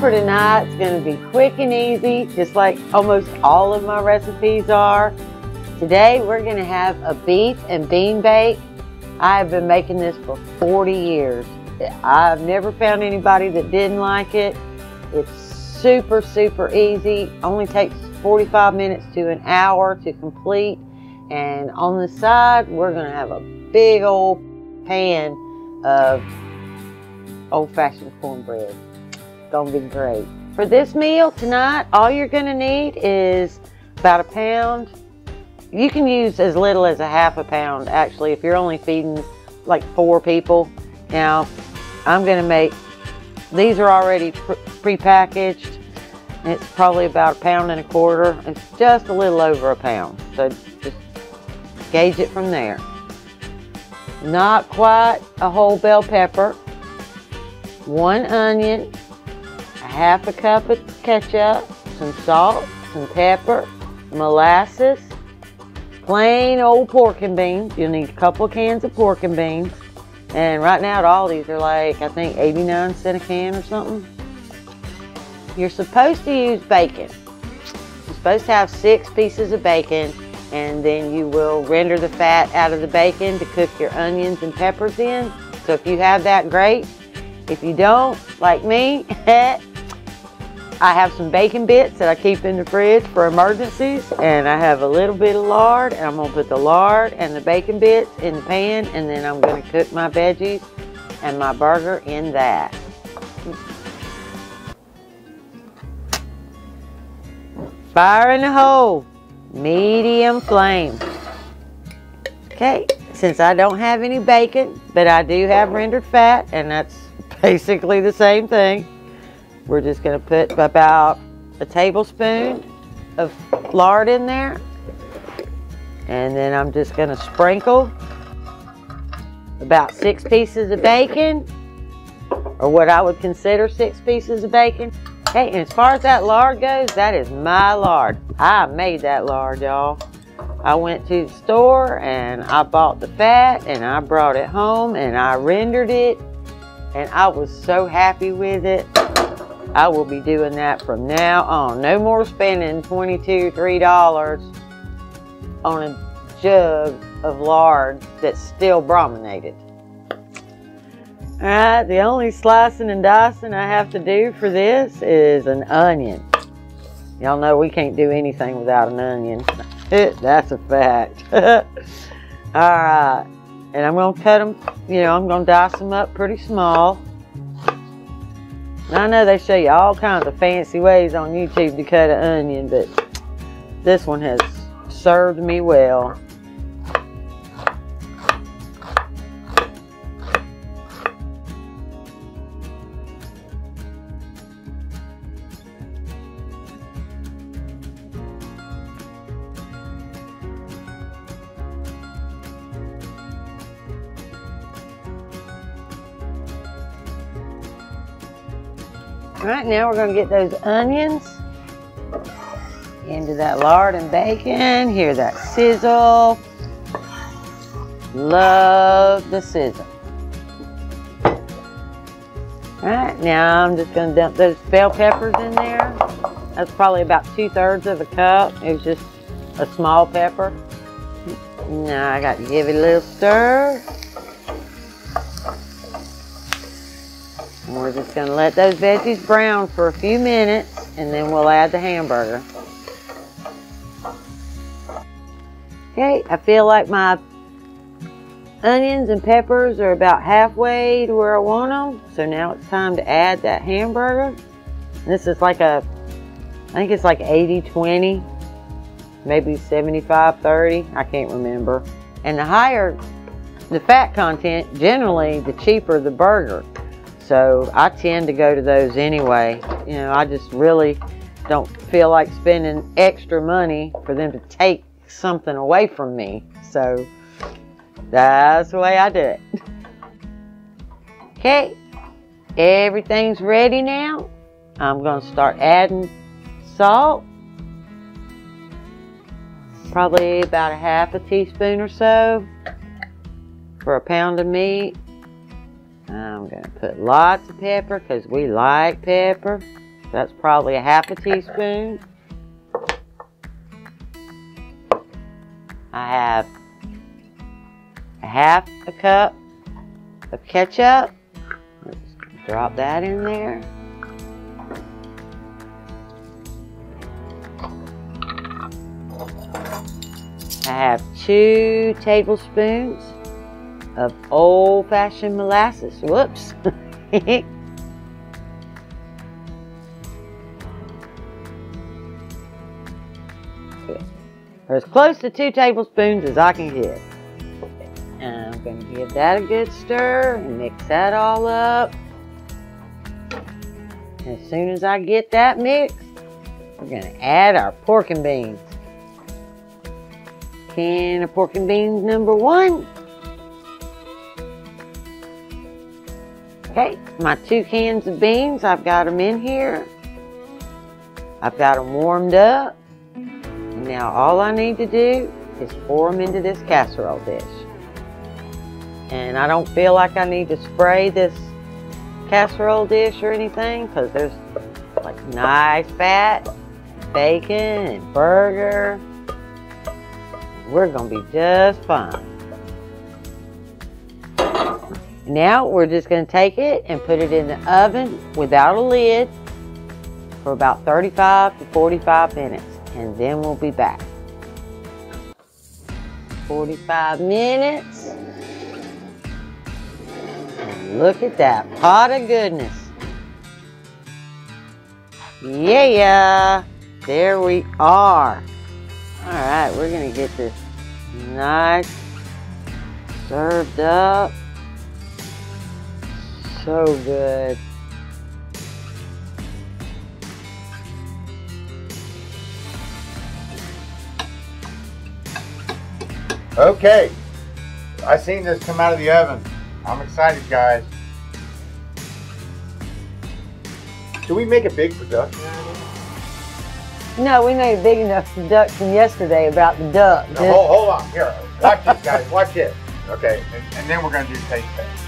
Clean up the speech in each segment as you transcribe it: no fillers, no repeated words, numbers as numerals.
for tonight is going to be quick and easy, just like almost all of my recipes are. Today we're going to have a beef and bean bake. I have been making this for 40 years. I've never found anybody that didn't like it. It's super, super easy. Only takes 45 minutes to an hour to complete. And on the side, we're going to have a big old pan of old-fashioned cornbread. It's going to be great. For this meal tonight, all you're going to need is about a pound. You can use as little as a half a pound, actually, if you're only feeding like 4 people. Now, I'm going to make, these are already pre-packaged. It's probably about 1.25 pounds. It's just a little over a pound. So just gauge it from there. Not quite a whole bell pepper. 1 onion. A half a cup of ketchup. Some salt. Some pepper. Molasses. Plain old pork and beans. You'll need a couple of cans of pork and beans. And right now at Aldi's they're like, I think 89 cents a can or something. You're supposed to use bacon. You're supposed to have 6 pieces of bacon, and then you will render the fat out of the bacon to cook your onions and peppers in. So if you have that, great. If you don't, like me, I have some bacon bits that I keep in the fridge for emergencies, and I have a little bit of lard, and I'm going to put the lard and the bacon bits in the pan, and then I'm going to cook my veggies and my burger in that. Fire in the hole, medium flame. Okay, since I don't have any bacon, but I do have rendered fat, and that's basically the same thing. We're just going to put about a tablespoon of lard in there. And then I'm just going to sprinkle about 6 pieces of bacon, or what I would consider 6 pieces of bacon. Okay, and as far as that lard goes, that is my lard. I made that lard, y'all. I went to the store and I bought the fat and I brought it home and I rendered it. And I was so happy with it. I will be doing that from now on. No more spending $22, $3 on a jug of lard that's still brominated. Alright, the only slicing and dicing I have to do for this is an onion. Y'all know we can't do anything without an onion. That's a fact. Alright, and I'm going to cut them, I'm going to dice them up pretty small. I know they show you all kinds of fancy ways on YouTube to cut an onion, but this one has served me well. Alright, now we're going to get those onions into that lard and bacon. Hear that sizzle. Love the sizzle. Alright, now I'm just going to dump those bell peppers in there. That's probably about 2/3 of a cup. It was just a small pepper. Now I got to give it a little stir. And we're just going to let those veggies brown for a few minutes, and then we'll add the hamburger. Okay, I feel like my onions and peppers are about halfway to where I want them. So now it's time to add that hamburger. This is like I think it's like 80-20, maybe 75-30, I can't remember. And the higher the fat content, generally the cheaper the burger. So I tend to go to those anyway. I just really don't feel like spending extra money for them to take something away from me. So that's the way I do it. Okay, everything's ready now. I'm going to start adding salt. Probably about a half a teaspoon or so for a pound of meat. I'm going to put lots of pepper because we like pepper. That's probably a half a teaspoon. I have a half a cup of ketchup. Let's drop that in there. I have 2 tablespoons of old-fashioned molasses. Whoops. Or as close to 2 tablespoons as I can get. And I'm going to give that a good stir and mix that all up. And as soon as I get that mixed, we're going to add our pork and beans. Can of pork and beans number 1. Okay, my 2 cans of beans, I've got them in here. I've got them warmed up. Now all I need to do is pour them into this casserole dish. And I don't feel like I need to spray this casserole dish or anything because there's like nice fat, bacon and burger. We're going to be just fine. Now we're just going to take it and put it in the oven without a lid for about 35 to 45 minutes. And then we'll be back. 45 minutes. And look at that pot of goodness. Yeah, there we are. All right, we're gonna get this nice served up. So good. Okay, I seen this come out of the oven. I'm excited, guys. Should we make a big production out of it? No, we made a big enough production yesterday about the duck. No, hold on, here, watch this, guys, watch this. Okay, and then we're gonna do taste test.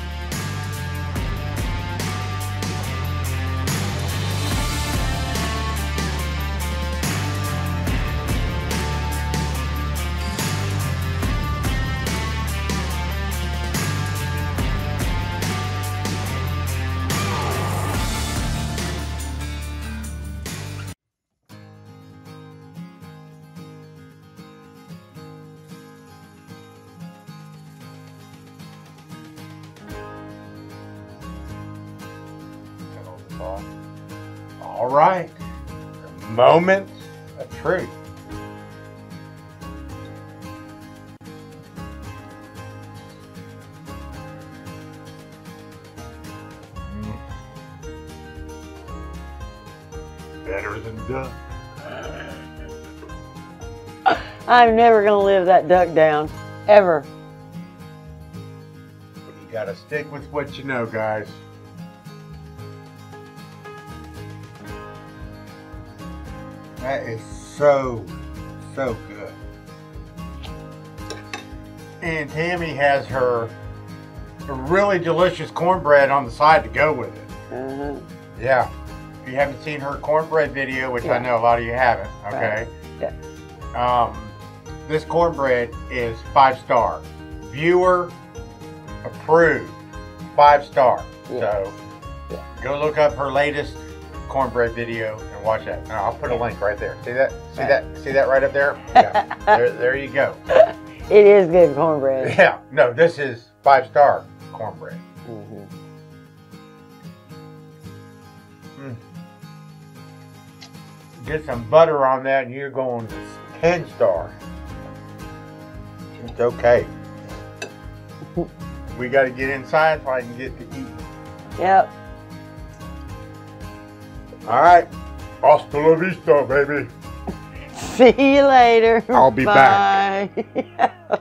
All right, the moment of truth. Better than duck. I'm never gonna live that duck down, ever. You gotta stick with what you know, guys. That is so good. And Tammy has her really delicious cornbread on the side to go with it. Yeah. If you haven't seen her cornbread video, which I know a lot of you haven't, okay? Right. Yeah. This cornbread is 5-star. Viewer approved. 5-star. Yeah. So go look up her latest cornbread video and watch that. And I'll put a link right there. See that? See that? See that right up there? Yeah. there you go. It is good cornbread. Yeah. No, this is 5-star cornbread. Get some butter on that and you're going 10-star. It's okay. We got to get inside so I can get to eat. Yep. All right. Hasta la vista, baby. See you later. I'll be back. Bye.